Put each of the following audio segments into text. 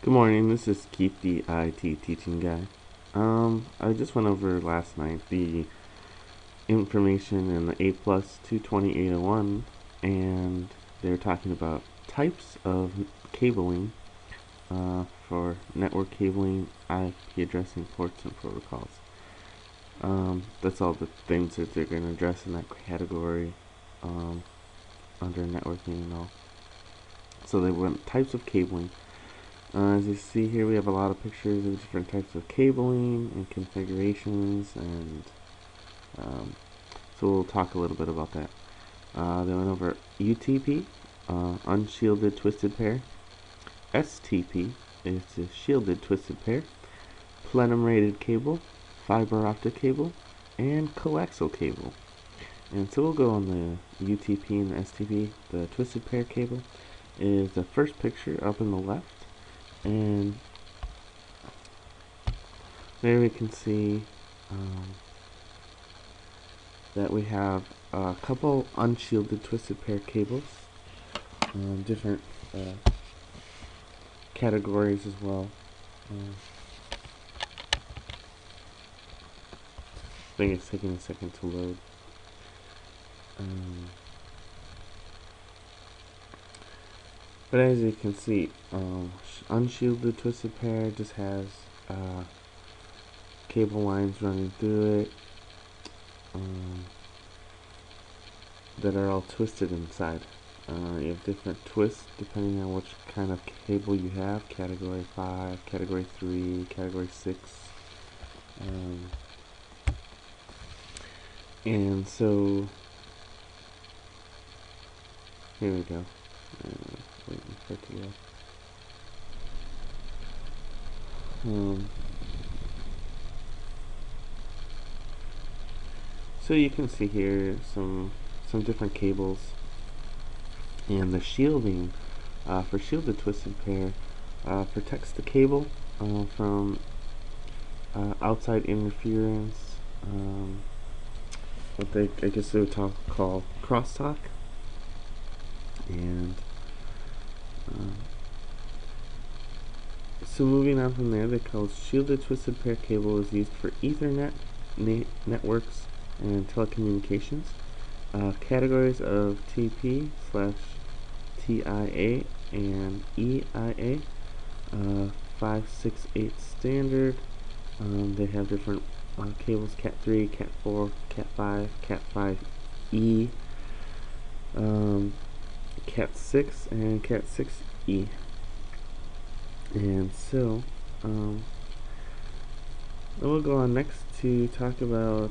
Good morning, this is Keith, the IT teaching guy. I just went over last night the information in the A plus 220.801, and they're talking about types of cabling for network cabling, IP addressing ports, and protocols. That's all the things that they're going to address in that category under networking and all. So they went types of cabling. As you see here, we have a lot of pictures of different types of cabling and configurations, and so we'll talk a little bit about that. They went over UTP, unshielded twisted pair. STP is the shielded twisted pair. Plenum rated cable, fiber optic cable, and coaxial cable. And so we'll go on the UTP and the STP. The twisted pair cable is the first picture up in the left. And there we can see that we have a couple unshielded twisted pair cables, different categories as well. I think it's taking a second to load. But as you can see, unshielded twisted pair just has cable lines running through it that are all twisted inside. You have different twists depending on which kind of cable you have, category 5, category 3, category 6. And so, here we go. Waiting for it to go. So you can see here some different cables, and the shielding for shielded twisted pair protects the cable from outside interference, what I guess they would call crosstalk, and so moving on from there, they call shielded twisted pair cable is used for Ethernet networks and telecommunications. Categories of TP/TIA and EIA, 568 standard. They have different cables: Cat 3, Cat 4, Cat 5, Cat 5E, Cat 6, and Cat 6E. And so, then we'll go on next to talk about,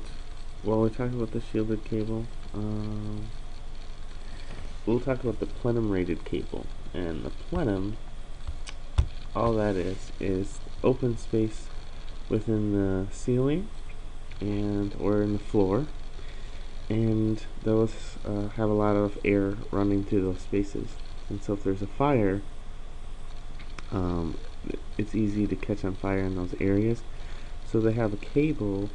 while we're talking about the shielded cable, we'll talk about the plenum rated cable. And the plenum, all that is open space within the ceiling and or in the floor, and those have a lot of air running through those spaces. And so if there's a fire, it's easy to catch on fire in those areas. So they have a cable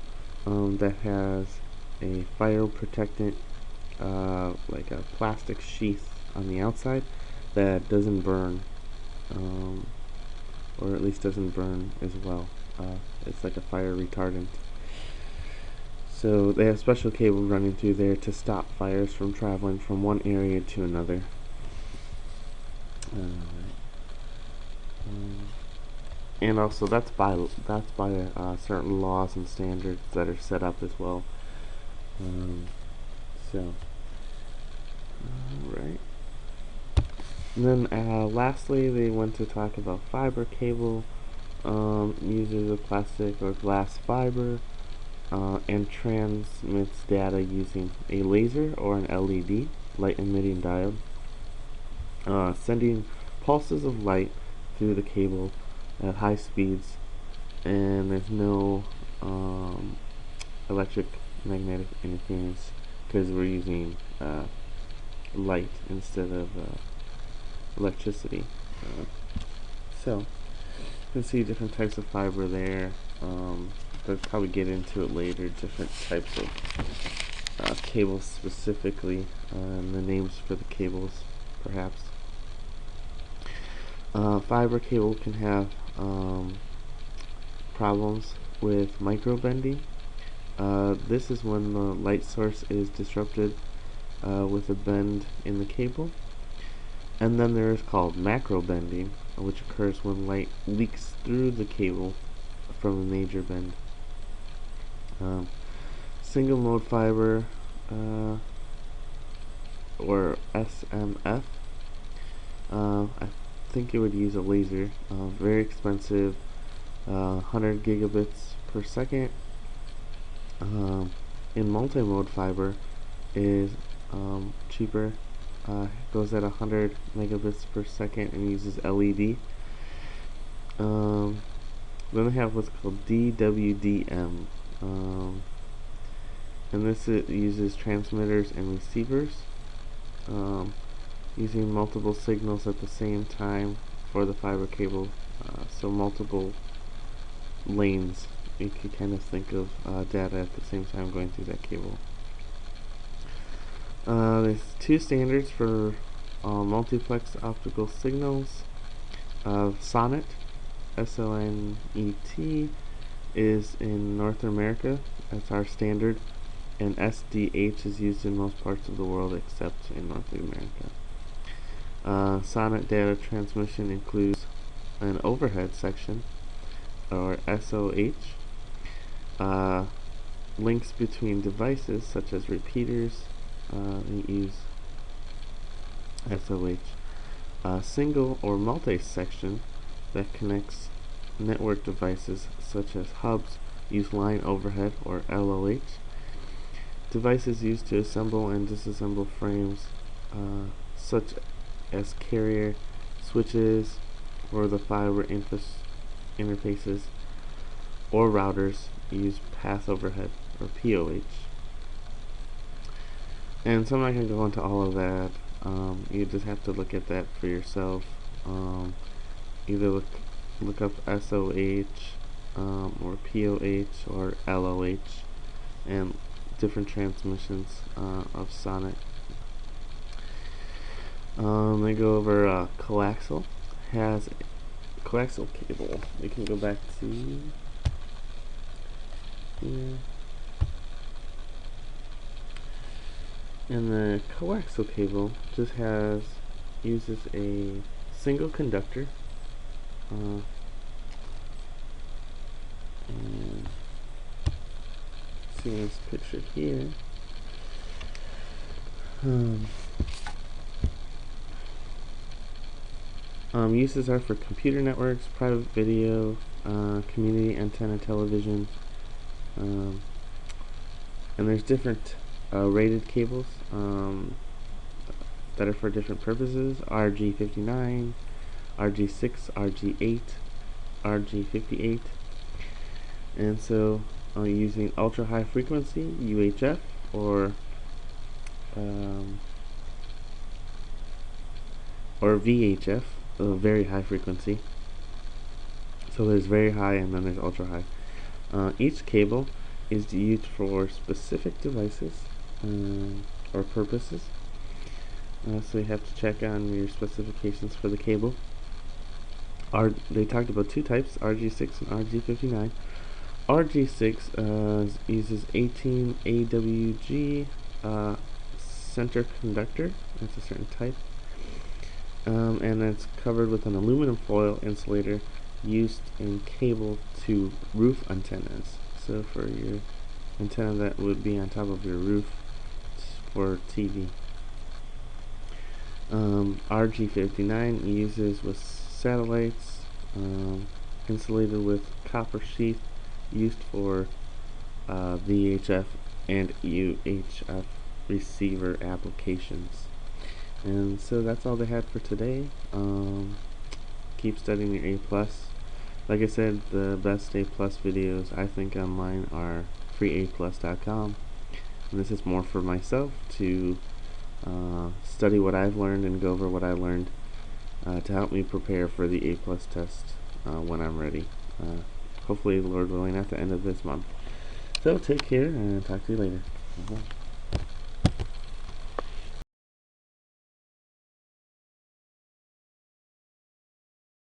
that has a fire protectant, like a plastic sheath on the outside that doesn't burn, or at least doesn't burn as well. It's like a fire retardant. So they have special cable running through there to stop fires from traveling from one area to another. And also that's by certain laws and standards that are set up as well. Alright. And then lastly, they went to talk about fiber cable. Uses a plastic or glass fiber and transmits data using a laser or an LED, light emitting diode, sending pulses of light through the cable at high speeds, and there's no electric magnetic interference because we're using light instead of electricity. So you can see different types of fiber there. They'll probably get into it later, different types of cables specifically, and the names for the cables perhaps. Fiber cable can have problems with micro bending. This is when the light source is disrupted with a bend in the cable. And then there is called macro bending, which occurs when light leaks through the cable from a major bend. Single mode fiber, or SMF, I think it would use a laser. Very expensive, 100 gigabits per second. In multi-mode fiber is cheaper, goes at 100 megabits per second and uses LED. Then they have what's called DWDM, and this uses transmitters and receivers, using multiple signals at the same time for the fiber cable, so multiple lanes. You could kind of think of data at the same time going through that cable. There's two standards for multiplex optical signals. SONET, SONET, is in North America. That's our standard. And SDH is used in most parts of the world except in North America. SONET data transmission includes an overhead section, or SOH, links between devices such as repeaters. We use SOH. Single or multi-section that connects network devices such as hubs use line overhead, or LOH. Devices used to assemble and disassemble frames, such as carrier switches or the fiber interfaces or routers, use path overhead, or POH. And so I'm not going to go into all of that. You just have to look at that for yourself. Either look up SOH, or POH, or LOH, and different transmissions of SONET. They go over coaxial. Has coaxial cable. We can go back to here. And the coaxial cable just uses a single conductor, and see this picture here. Uses are for computer networks, private video, community antenna television, and there's different rated cables that are for different purposes: RG59, RG6, RG8, RG58. And so using ultra high frequency, UHF, or VHF, very high frequency. So there's very high and then there's ultra high. Each cable is used for specific devices or purposes. So you have to check on your specifications for the cable. They talked about two types, RG6 and RG59. RG6 uses 18 AWG center conductor. That's a certain type. And it's covered with an aluminum foil insulator used in cable to roof antennas. So for your antenna that would be on top of your roof for TV. RG59 uses with satellites, insulated with copper sheath, used for VHF and UHF receiver applications. And so that's all they had for today. Keep studying your A+. Like I said, the best A+ videos I think online are freeaplus.com. And this is more for myself to study what I've learned and go over what I learned to help me prepare for the A+ test when I'm ready. Hopefully, Lord willing, at the end of this month. So take care and talk to you later.